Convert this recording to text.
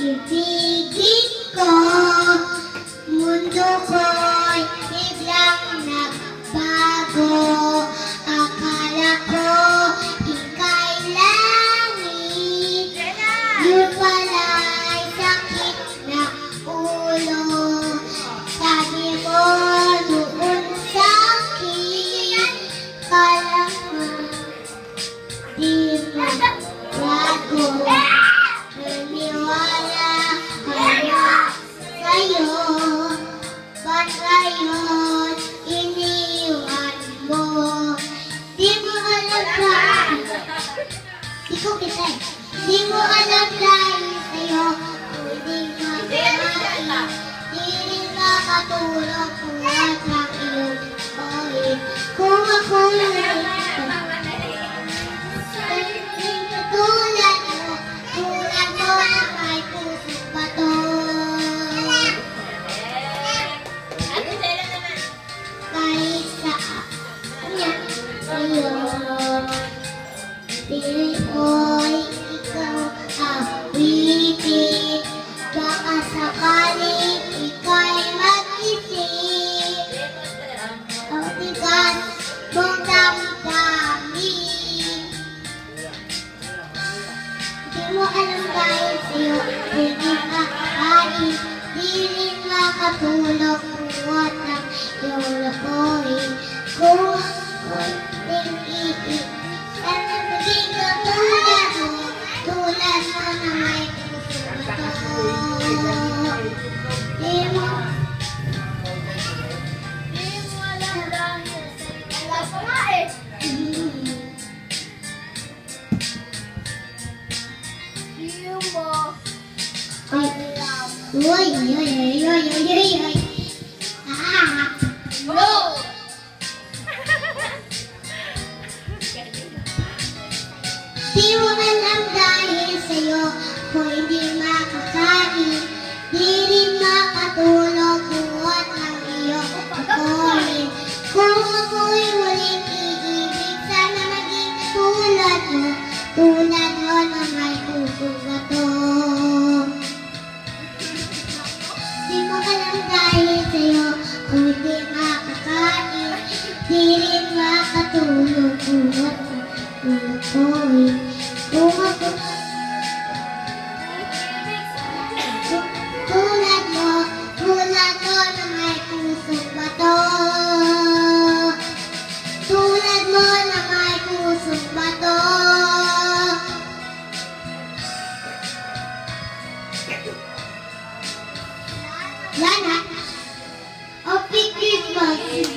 ibigin ko. Mundo ko'y biglang nagbago. Akala ko ika'y langit, yun pala'y sakit na ulo. Sabi mo doon sa'kin, kala mo di mo bago. Naniwala kaya sa'yo, ba't ngayon iniwan mo? Di mo alam dahil, di ko kita eh. Di mo alam dahil sa'yo, hindi makain. Di rin makatulog kung walang iyong bawin. Kung ako'y tulad mo na may pusong bato. Kahit sa'yo, pilit ko'y ikaw awitin. Baka sakaling ika'y mag-isip, ang tigas mong damdamin. Di mo alam dahil sa'yo, hindi makakain. Di rin makatulog kung walang iyong lokohin. Kung ako'y tingin, sana maging katulad mo, tulad mo na may pusong bato. Di mo alam dahil sa'yo, alam ko nga eh. Uy, no! Di mo alam dahil sa'yo, kung hindi makakain. Di rin makatulog kung walang iyong lokohin. Kung ako'y muling iibig, sana maging tulad mo, tulad mo na may pusong bato. Di mo alam dahil sa'yo, kung hindi makakain. Di rin makatulog kung walang iyong lokohin. Kung ako tulad mo na may pusong bato. Tulad mo na may pusong bato. Lana, Happy Christmas!